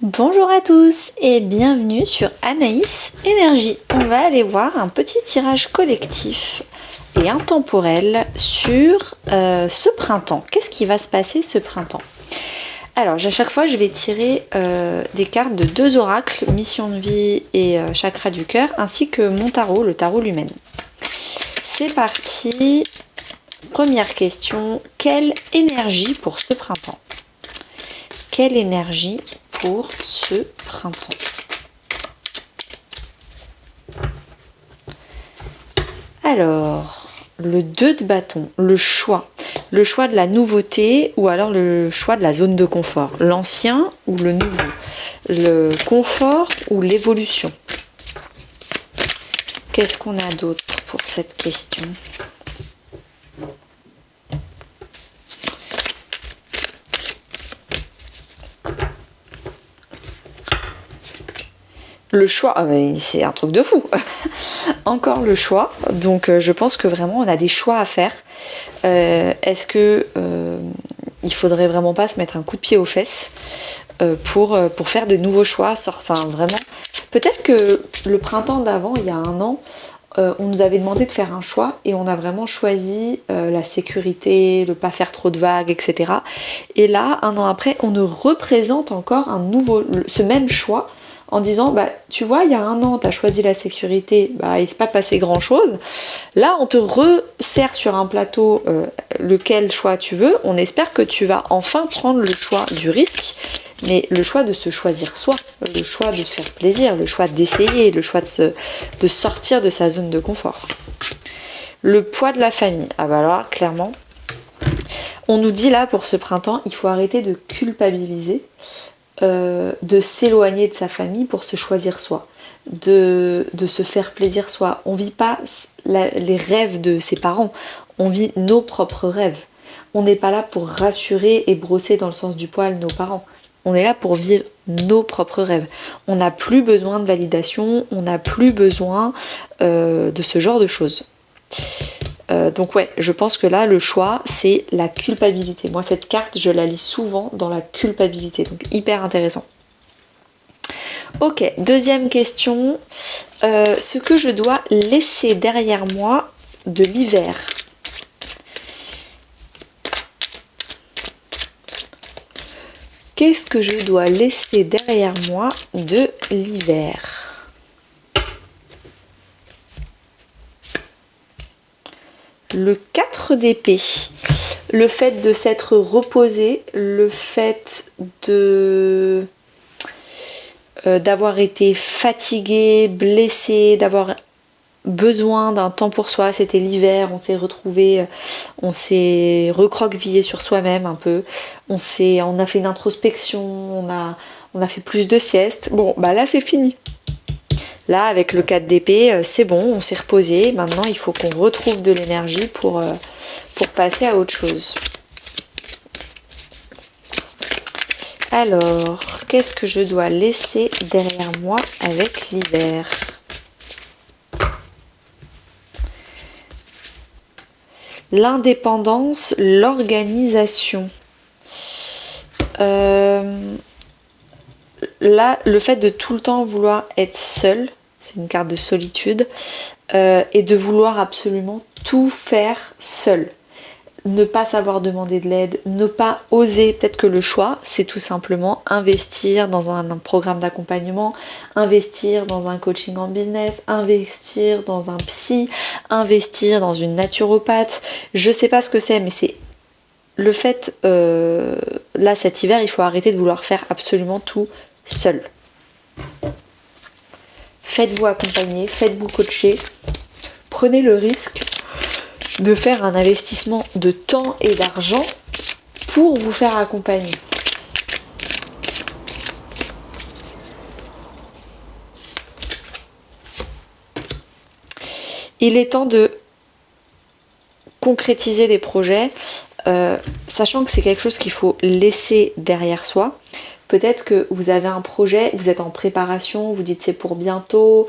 Bonjour à tous et bienvenue sur Anaïs Énergie. On va aller voir un petit tirage collectif et intemporel sur ce printemps. Qu'est-ce qui va se passer ce printemps? Alors, à chaque fois, je vais tirer des cartes de 2 oracles, Mission de vie et Chakra du cœur, ainsi que mon tarot, le tarot Lumen. C'est parti. Première question, quelle énergie pour ce printemps? Quelle énergie pour ce printemps? Alors, le 2 de bâton, le choix de la nouveauté ou alors le choix de la zone de confort, l'ancien ou le nouveau, le confort ou l'évolution. Qu'est-ce qu'on a d'autre pour cette question? Le choix, c'est un truc de fou. Encore le choix. Donc je pense que vraiment on a des choix à faire. Est-ce que il faudrait vraiment pas se mettre un coup de pied aux fesses pour faire de nouveaux choix? Enfin vraiment. Peut-être que le printemps d'avant, il y a un an, on nous avait demandé de faire un choix et on a vraiment choisi la sécurité, de pas faire trop de vagues, etc. Et là, un an après, on nous représente encore ce même choix en disant, tu vois, il y a un an, tu as choisi la sécurité, il s'est pas passé grand-chose. Là, on te resserre sur un plateau lequel choix tu veux. On espère que tu vas enfin prendre le choix du risque, mais le choix de se choisir soi, le choix de se faire plaisir, le choix d'essayer, le choix de sortir de sa zone de confort. Le poids de la famille. Alors, clairement, on nous dit là, pour ce printemps, il faut arrêter de culpabiliser. De s'éloigner de sa famille pour se choisir soi, de se faire plaisir soi. On vit pas les rêves de ses parents, on vit nos propres rêves. On n'est pas là pour rassurer et brosser dans le sens du poil nos parents. On est là pour vivre nos propres rêves. On n'a plus besoin de validation, on n'a plus besoin de ce genre de choses. Donc ouais, je pense que là, le choix, c'est la culpabilité. Moi, cette carte, je la lis souvent dans la culpabilité. Donc hyper intéressant. Ok, deuxième question. Ce que je dois laisser derrière moi de l'hiver. Qu'est-ce que je dois laisser derrière moi de l'hiver ? Le 4 d'épée, le fait de s'être reposé, le fait d'avoir été fatigué, blessé, d'avoir besoin d'un temps pour soi. C'était l'hiver, on s'est retrouvé, on s'est recroquevillé sur soi-même un peu, on a fait une introspection, on a fait plus de siestes. Bon, là c'est fini. Là, avec le 4 d'épée, c'est bon, on s'est reposé. Maintenant, il faut qu'on retrouve de l'énergie pour passer à autre chose. Alors, qu'est-ce que je dois laisser derrière moi avec l'hiver ? L'indépendance, l'organisation. Là, le fait de tout le temps vouloir être seul, c'est une carte de solitude, et de vouloir absolument tout faire seul. Ne pas savoir demander de l'aide, ne pas oser. Peut-être que le choix, c'est tout simplement investir dans un programme d'accompagnement, investir dans un coaching en business, investir dans un psy, investir dans une naturopathe. Je sais pas ce que c'est, mais c'est le fait, là cet hiver, il faut arrêter de vouloir faire absolument tout seul. Faites-vous accompagner, faites-vous coacher, prenez le risque de faire un investissement de temps et d'argent pour vous faire accompagner. Il est temps de concrétiser des projets, sachant que c'est quelque chose qu'il faut laisser derrière soi. Peut-être que vous avez un projet, vous êtes en préparation, vous dites c'est pour bientôt.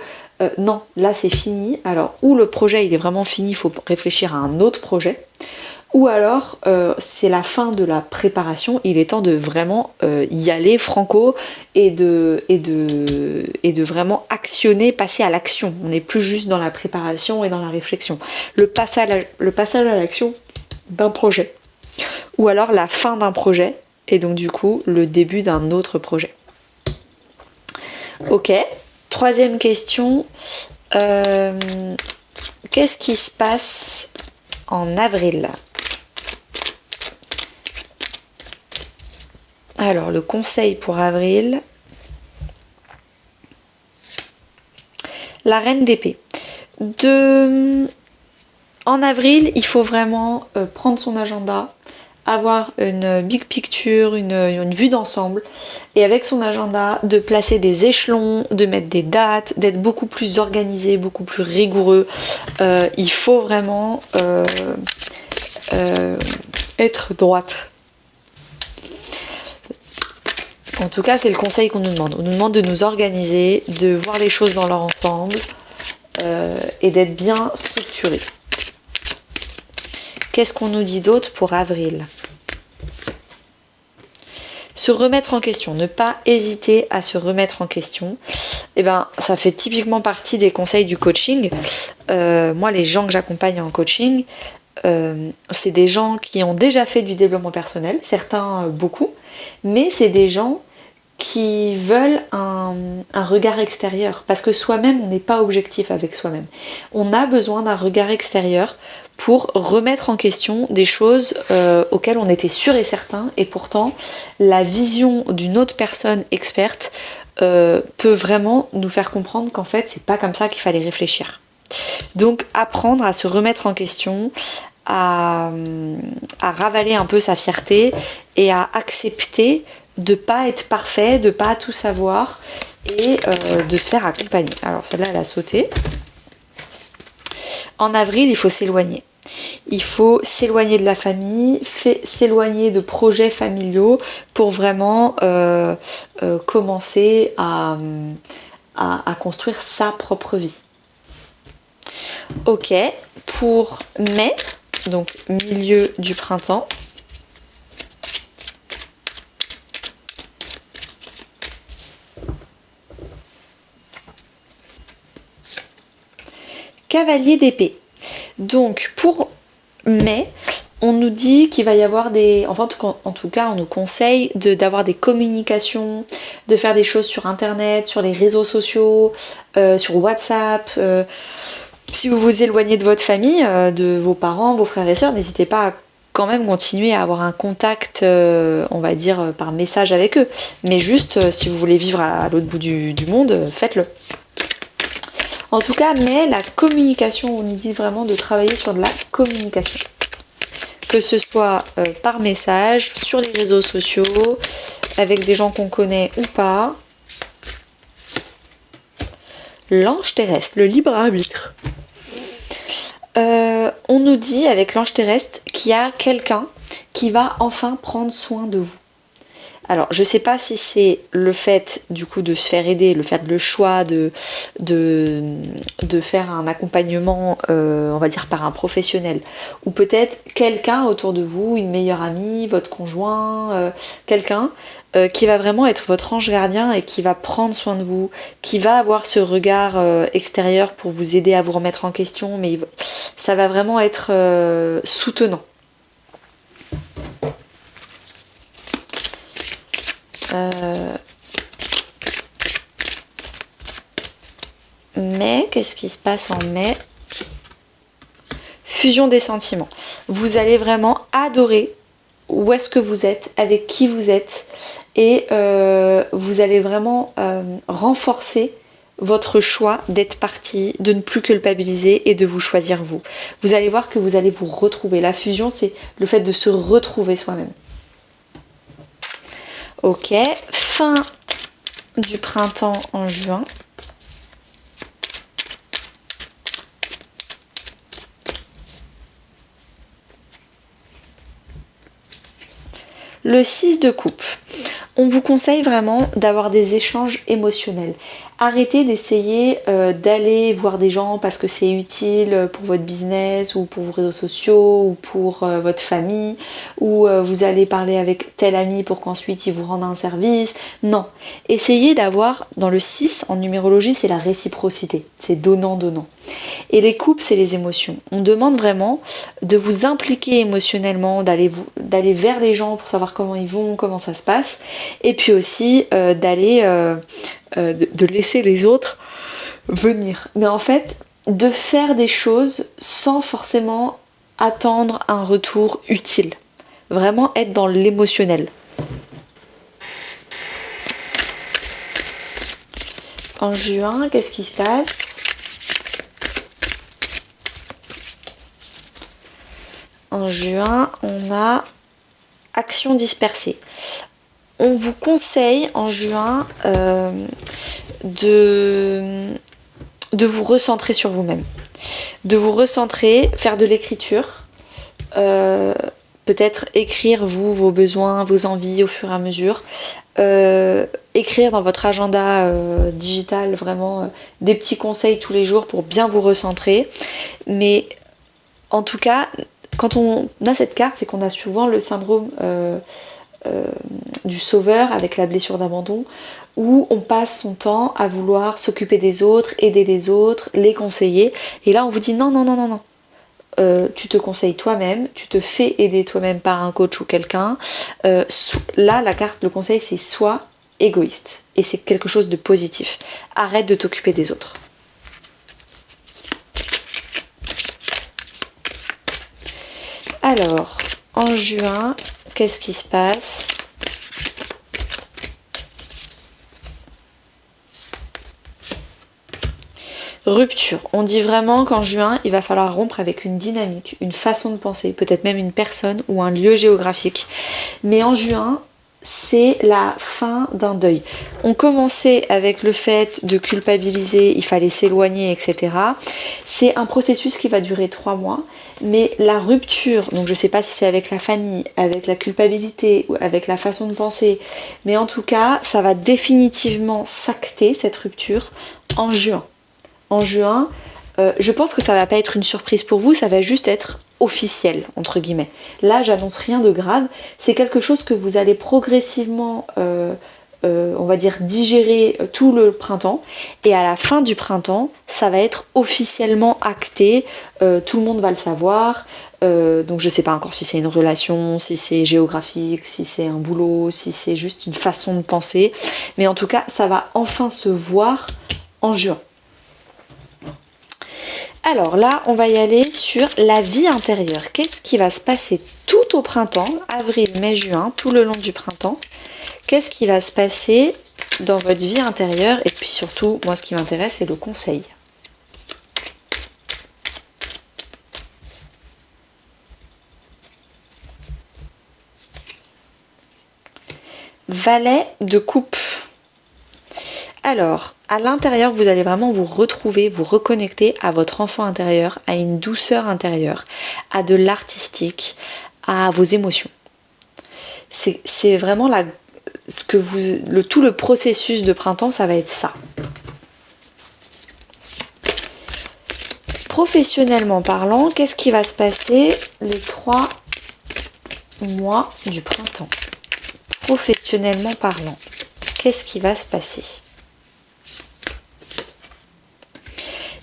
Non, là c'est fini. Alors, ou le projet il est vraiment fini, il faut réfléchir à un autre projet. ou alors c'est la fin de la préparation, il est temps de vraiment y aller franco et de vraiment actionner, passer à l'action. On n'est plus juste dans la préparation et dans la réflexion. Le passage à l'action d'un projet. Ou alors la fin d'un projet et donc du coup le début d'un autre projet. Ok, troisième question. Qu'est-ce qui se passe en avril? Alors, le conseil pour avril. La reine d'épée. En avril, il faut vraiment prendre son agenda, avoir une big picture, une vue d'ensemble, et avec son agenda, de placer des échelons, de mettre des dates, d'être beaucoup plus organisé, beaucoup plus rigoureux. Il faut vraiment être droite. En tout cas, c'est le conseil qu'on nous demande. On nous demande de nous organiser, de voir les choses dans leur ensemble et d'être bien structuré. Qu'est-ce qu'on nous dit d'autre pour avril? Se remettre en question, ne pas hésiter à se remettre en question. Eh ben, ça fait typiquement partie des conseils du coaching. Moi, les gens que j'accompagne en coaching, c'est des gens qui ont déjà fait du développement personnel, certains beaucoup, mais c'est des gens qui veulent un regard extérieur, parce que soi-même, on n'est pas objectif avec soi-même. On a besoin d'un regard extérieur pour remettre en question des choses auxquelles on était sûr et certain, et pourtant la vision d'une autre personne experte peut vraiment nous faire comprendre qu'en fait c'est pas comme ça qu'il fallait réfléchir. Donc apprendre à se remettre en question, à ravaler un peu sa fierté et à accepter de pas être parfait, de pas tout savoir et de se faire accompagner. Alors celle-là elle a sauté. En avril, il faut s'éloigner. Il faut s'éloigner de la famille, s'éloigner de projets familiaux pour vraiment commencer à construire sa propre vie. Ok, pour mai, donc milieu du printemps. Cavalier d'épée. Donc pour mai, on nous dit qu'il va y avoir des... Enfin en tout cas on nous conseille d'avoir des communications, de faire des choses sur internet, sur les réseaux sociaux, sur WhatsApp. Si vous vous éloignez de votre famille, de vos parents, vos frères et sœurs, n'hésitez pas à quand même continuer à avoir un contact, on va dire, par message avec eux. Mais juste, si vous voulez vivre à l'autre bout du monde, faites-le. En tout cas, mais la communication, on nous dit vraiment de travailler sur de la communication. Que ce soit par message, sur les réseaux sociaux, avec des gens qu'on connaît ou pas. L'ange terrestre, le libre arbitre. On nous dit avec l'ange terrestre qu'il y a quelqu'un qui va enfin prendre soin de vous. Alors, je sais pas si c'est le fait du coup de se faire aider, le fait le choix de faire un accompagnement, on va dire par un professionnel, ou peut-être quelqu'un autour de vous, une meilleure amie, votre conjoint, quelqu'un qui va vraiment être votre ange gardien et qui va prendre soin de vous, qui va avoir ce regard extérieur pour vous aider à vous remettre en question, mais ça va vraiment être soutenant. Mais qu'est-ce qui se passe en mai? Fusion des sentiments. Vous allez vraiment adorer où est-ce que vous êtes, avec qui vous êtes, et vous allez vraiment renforcer votre choix d'être parti, de ne plus culpabiliser et de vous choisir vous. Vous allez voir que vous allez vous retrouver. La fusion, c'est le fait de se retrouver soi-même. Ok, fin du printemps en juin. Le 6 de coupe. On vous conseille vraiment d'avoir des échanges émotionnels. arrêtez d'essayer d'aller voir des gens parce que c'est utile pour votre business ou pour vos réseaux sociaux ou pour votre famille, ou vous allez parler avec tel ami pour qu'ensuite il vous rende un service. Non, essayez d'avoir, dans le 6 en numérologie, c'est la réciprocité, c'est donnant-donnant. Et les couples, c'est les émotions. On demande vraiment de vous impliquer émotionnellement, d'aller vers les gens pour savoir comment ils vont, comment ça se passe, et puis aussi de laisser les autres venir. Mais en fait, de faire des choses sans forcément attendre un retour utile. Vraiment être dans l'émotionnel. En juin, qu'est-ce qui se passe ? En juin, on a action dispersée. On vous conseille en juin de vous recentrer sur vous-même. De vous recentrer, faire de l'écriture. Peut-être écrire vos besoins, vos envies au fur et à mesure. Écrire dans votre agenda digital vraiment des petits conseils tous les jours pour bien vous recentrer. Mais en tout cas, quand on a cette carte, c'est qu'on a souvent le syndrome du sauveur avec la blessure d'abandon, où on passe son temps à vouloir s'occuper des autres, aider les autres, les conseiller. Et là, on vous dit non. Tu te conseilles toi-même, tu te fais aider toi-même par un coach ou quelqu'un. Là, la carte, le conseil, c'est sois égoïste. Et c'est quelque chose de positif. Arrête de t'occuper des autres. Alors, en juin, qu'est-ce qui se passe ? Rupture. On dit vraiment qu'en juin, il va falloir rompre avec une dynamique, une façon de penser, peut-être même une personne ou un lieu géographique. Mais en juin, c'est la fin d'un deuil. On commençait avec le fait de culpabiliser, il fallait s'éloigner, etc. C'est un processus qui va durer 3 mois. Mais la rupture, donc je ne sais pas si c'est avec la famille, avec la culpabilité ou avec la façon de penser, mais en tout cas, ça va définitivement s'acter, cette rupture, en juin. En juin, je pense que ça va pas être une surprise pour vous, ça va juste être officiel, entre guillemets. Là, j'annonce rien de grave, c'est quelque chose que vous allez progressivement, on va dire, digérer tout le printemps, et à la fin du printemps, ça va être officiellement acté, tout le monde va le savoir, donc je sais pas encore si c'est une relation, si c'est géographique, si c'est un boulot, si c'est juste une façon de penser, mais en tout cas, ça va enfin se voir en juin. Alors là, on va y aller sur la vie intérieure. Qu'est-ce qui va se passer tout au printemps, avril, mai, juin, tout le long du printemps? Qu'est-ce qui va se passer dans votre vie intérieure? Et puis surtout, moi ce qui m'intéresse, c'est le conseil. Valet de coupe. Alors, à l'intérieur, vous allez vraiment vous retrouver, vous reconnecter à votre enfant intérieur, à une douceur intérieure, à de l'artistique, à vos émotions. C'est vraiment tout le processus de printemps, ça va être ça. Professionnellement parlant, qu'est-ce qui va se passer les 3 mois du printemps? Professionnellement parlant, qu'est-ce qui va se passer?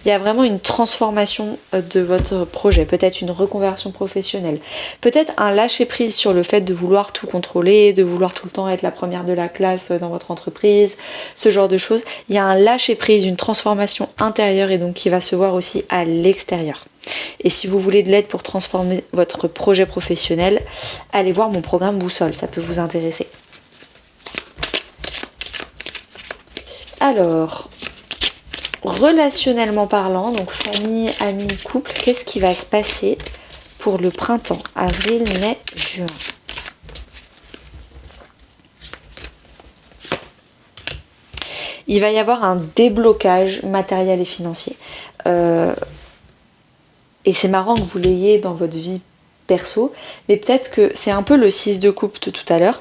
Il y a vraiment une transformation de votre projet, peut-être une reconversion professionnelle, peut-être un lâcher-prise sur le fait de vouloir tout contrôler, de vouloir tout le temps être la première de la classe dans votre entreprise, ce genre de choses. Il y a un lâcher-prise, une transformation intérieure et donc qui va se voir aussi à l'extérieur. Et si vous voulez de l'aide pour transformer votre projet professionnel, allez voir mon programme Boussole, ça peut vous intéresser. Alors, relationnellement parlant, donc famille, amis, couple, qu'est-ce qui va se passer pour le printemps, avril, mai, juin? Il va y avoir un déblocage matériel et financier. Et c'est marrant que vous l'ayez dans votre vie perso, mais peut-être que c'est un peu le 6 de coupe de tout à l'heure.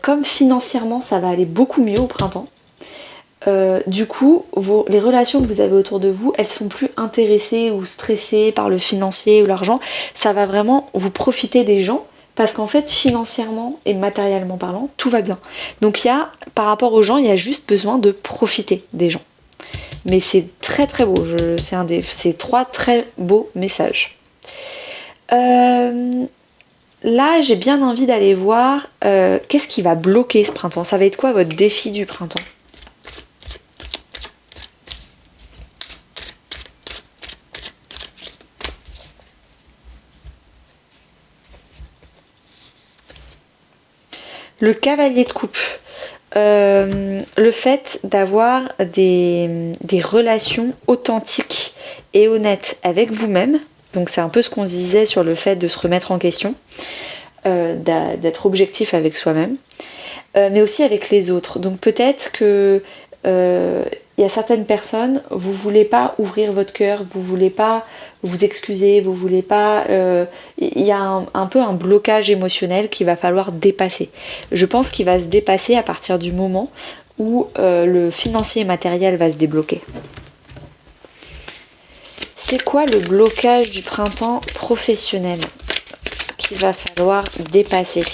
Comme financièrement ça va aller beaucoup mieux au printemps, Du coup, les relations que vous avez autour de vous, elles sont plus intéressées ou stressées par le financier ou l'argent. Ça va vraiment vous profiter des gens parce qu'en fait, financièrement et matériellement parlant, tout va bien. Donc par rapport aux gens, il y a juste besoin de profiter des gens. Mais c'est très très beau, c'est 3 très beaux messages. Là, j'ai bien envie d'aller voir qu'est-ce qui va bloquer ce printemps. Ça va être quoi votre défi du printemps? Le cavalier de coupe. Le fait d'avoir des relations authentiques et honnêtes avec vous-même. Donc c'est un peu ce qu'on se disait sur le fait de se remettre en question, d'être objectif avec soi-même, mais aussi avec les autres. Donc peut-être que il y a certaines personnes, vous voulez pas ouvrir votre cœur, vous voulez pas vous excuser, vous voulez pas... Il y a un peu un blocage émotionnel qu'il va falloir dépasser. Je pense qu'il va se dépasser à partir du moment où le financier et matériel va se débloquer. C'est quoi le blocage du printemps professionnel qu'il va falloir dépasser?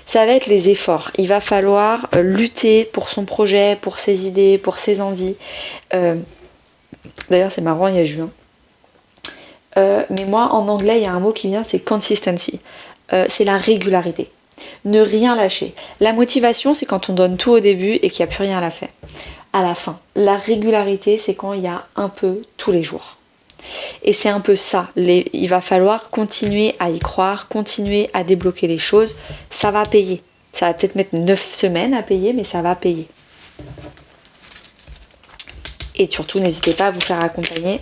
Ça va être les efforts. Il va falloir lutter pour son projet, pour ses idées, pour ses envies. D'ailleurs, c'est marrant, il y a juin. Mais moi, en anglais, il y a un mot qui vient, c'est consistency. C'est la régularité. Ne rien lâcher. La motivation, c'est quand on donne tout au début et qu'il n'y a plus rien à la fin. La régularité, c'est quand il y a un peu tous les jours. Et c'est un peu ça, il va falloir continuer à y croire, continuer à débloquer les choses, ça va payer. Ça va peut-être mettre 9 semaines à payer, mais ça va payer. Et surtout, n'hésitez pas à vous faire accompagner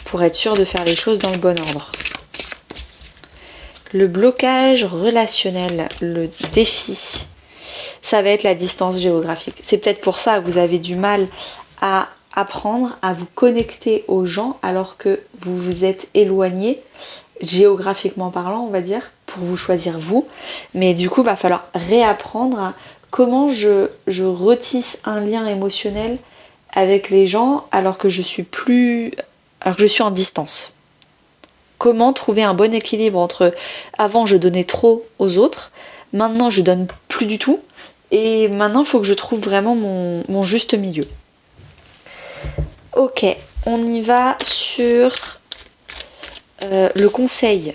pour être sûr de faire les choses dans le bon ordre. Le blocage relationnel, le défi, ça va être la distance géographique. C'est peut-être pour ça que vous avez du mal à apprendre à vous connecter aux gens alors que vous vous êtes éloigné, géographiquement parlant, on va dire, pour vous choisir vous. Mais du coup, il va falloir réapprendre à comment je retisse un lien émotionnel avec les gens alors que je suis en distance. Comment trouver un bon équilibre entre avant je donnais trop aux autres, maintenant je donne plus du tout, et maintenant il faut que je trouve vraiment mon juste milieu. Ok, on y va sur le conseil.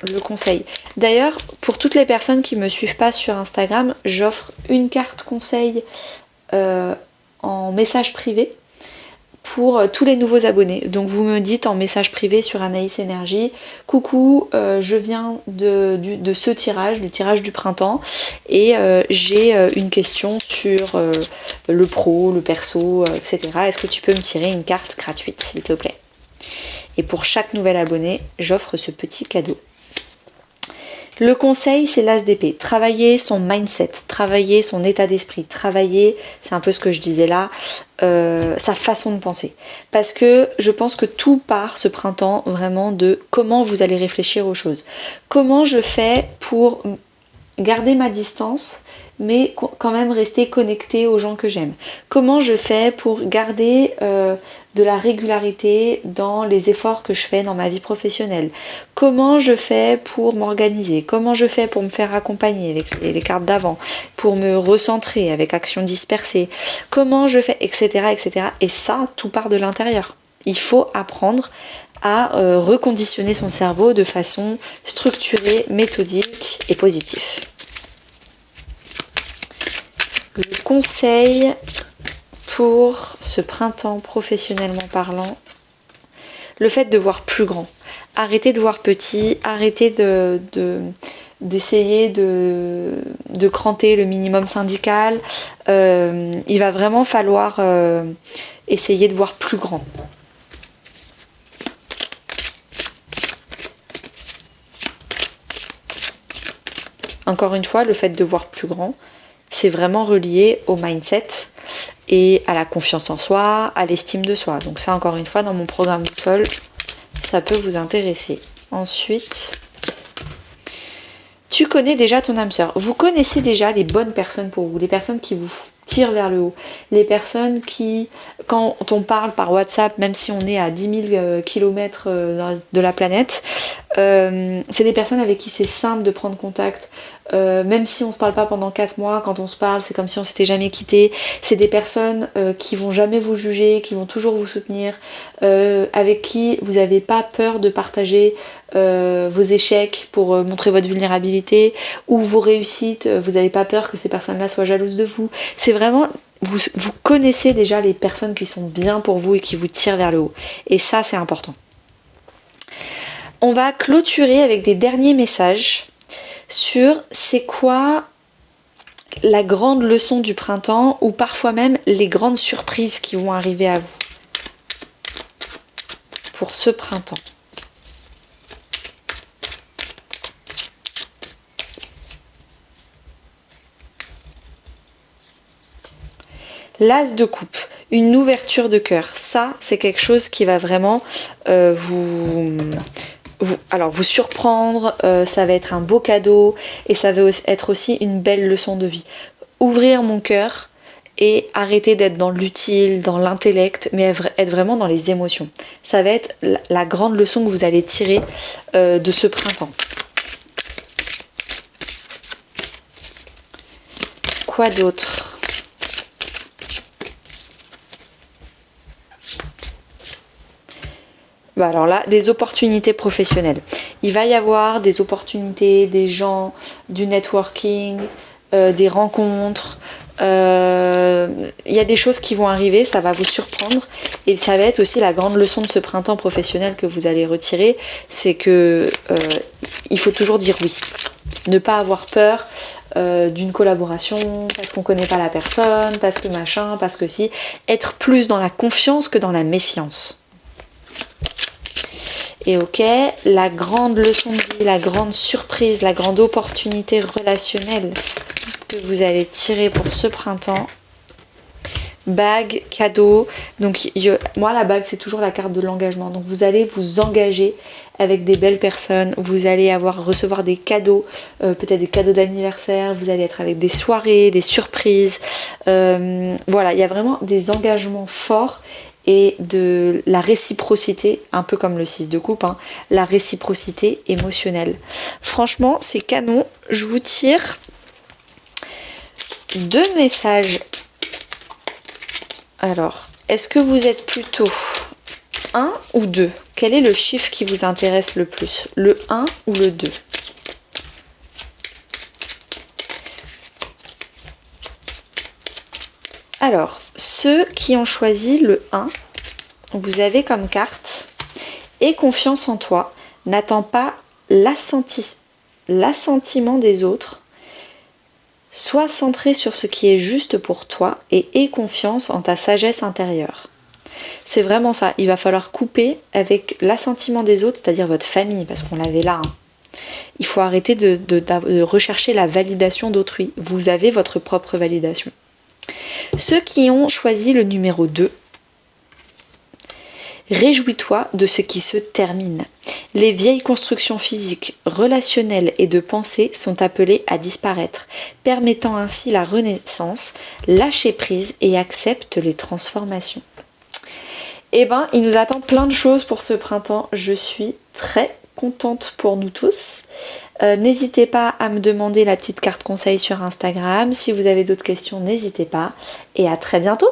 Le conseil. D'ailleurs, pour toutes les personnes qui ne me suivent pas sur Instagram, j'offre une carte conseil en message privé pour tous les nouveaux abonnés. Donc vous me dites en message privé sur Anaïs Énergie, coucou, je viens de ce tirage, du tirage du printemps, et j'ai une question sur le pro, le perso, etc. Est-ce que tu peux me tirer une carte gratuite, s'il te plaît? Et pour chaque nouvel abonné, j'offre ce petit cadeau. Le conseil, c'est l'as d'épée. Travailler son mindset, travailler son état d'esprit, travailler, c'est un peu ce que je disais là, sa façon de penser. Parce que je pense que tout part ce printemps vraiment de comment vous allez réfléchir aux choses. Comment je fais pour garder ma distance, mais quand même rester connecté aux gens que j'aime. Comment je fais pour garder de la régularité dans les efforts que je fais dans ma vie professionnelle. Comment je fais pour m'organiser. Comment je fais pour me faire accompagner avec les cartes d'avant, pour me recentrer avec action dispersée. Comment je fais, etc., etc. Et ça, tout part de l'intérieur. Il faut apprendre à reconditionner son cerveau de façon structurée, méthodique et positive. Le conseil pour ce printemps professionnellement parlant, le fait de voir plus grand. Arrêtez de voir petit, arrêtez d'essayer de cranter le minimum syndical. Il va vraiment falloir essayer de voir plus grand. Encore une fois, le fait de voir plus grand, c'est vraiment relié au mindset et à la confiance en soi, à l'estime de soi. Donc ça, encore une fois, dans mon programme de sol, ça peut vous intéresser. Ensuite, tu connais déjà ton âme sœur. Vous connaissez déjà les bonnes personnes pour vous, les personnes qui vous tirent vers le haut, les personnes qui, quand on parle par WhatsApp, même si on est à 10 000 km de la planète, c'est des personnes avec qui c'est simple de prendre contact. Même si on se parle pas pendant 4 mois, quand on se parle, c'est comme si on s'était jamais quitté. C'est des personnes qui vont jamais vous juger, qui vont toujours vous soutenir, avec qui vous n'avez pas peur de partager vos échecs pour montrer votre vulnérabilité, ou vos réussites. Vous n'avez pas peur que ces personnes-là soient jalouses de vous. C'est vraiment, vous connaissez déjà les personnes qui sont bien pour vous et qui vous tirent vers le haut. Et ça, c'est important. On va clôturer avec des derniers messages sur c'est quoi la grande leçon du printemps, ou parfois même les grandes surprises qui vont arriver à vous pour ce printemps. L'as de coupe, une ouverture de cœur, ça c'est quelque chose qui va vraiment vous surprendre, ça va être un beau cadeau et ça va être aussi une belle leçon de vie. Ouvrir mon cœur et arrêter d'être dans l'utile, dans l'intellect, mais être vraiment dans les émotions. Ça va être la grande leçon que vous allez tirer de ce printemps. Quoi d'autre ? Bah alors là, des opportunités professionnelles. Il va y avoir des opportunités, des gens, du networking, des rencontres. Il y a des choses qui vont arriver, ça va vous surprendre. Et ça va être aussi la grande leçon de ce printemps professionnel que vous allez retirer. C'est que il faut toujours dire oui. Ne pas avoir peur d'une collaboration, parce qu'on ne connaît pas la personne, parce que machin, parce que si. Être plus dans la confiance que dans la méfiance. Et ok, la grande leçon de vie, la grande surprise, la grande opportunité relationnelle que vous allez tirer pour ce printemps. Bague, cadeau. Donc moi la bague c'est toujours la carte de l'engagement. Donc vous allez vous engager avec des belles personnes. Vous allez recevoir des cadeaux, peut-être des cadeaux d'anniversaire. Vous allez être avec des soirées, des surprises. Voilà, il y a vraiment des engagements forts. Et de la réciprocité, un peu comme le 6 de coupe, hein, la réciprocité émotionnelle. Franchement, c'est canon. Je vous tire 2 messages. Alors, est-ce que vous êtes plutôt 1 ou 2 ? Quel est le chiffre qui vous intéresse le plus ? Le 1 ou le 2 ? Alors, ceux qui ont choisi le 1, vous avez comme carte « Aie confiance en toi, n'attends pas l'assentiment des autres, sois centré sur ce qui est juste pour toi et aie confiance en ta sagesse intérieure. » C'est vraiment ça, il va falloir couper avec l'assentiment des autres, c'est-à-dire votre famille, parce qu'on l'avait là. Hein. Il faut arrêter de rechercher la validation d'autrui, vous avez votre propre validation. Ceux qui ont choisi le numéro 2, réjouis-toi de ce qui se termine. Les vieilles constructions physiques, relationnelles et de pensée sont appelées à disparaître, permettant ainsi la renaissance, lâcher prise et accepte les transformations. Eh ben, il nous attend plein de choses pour ce printemps. Je suis très contente pour nous tous. N'hésitez pas à me demander la petite carte conseil sur Instagram. Si vous avez d'autres questions, n'hésitez pas. Et à très bientôt!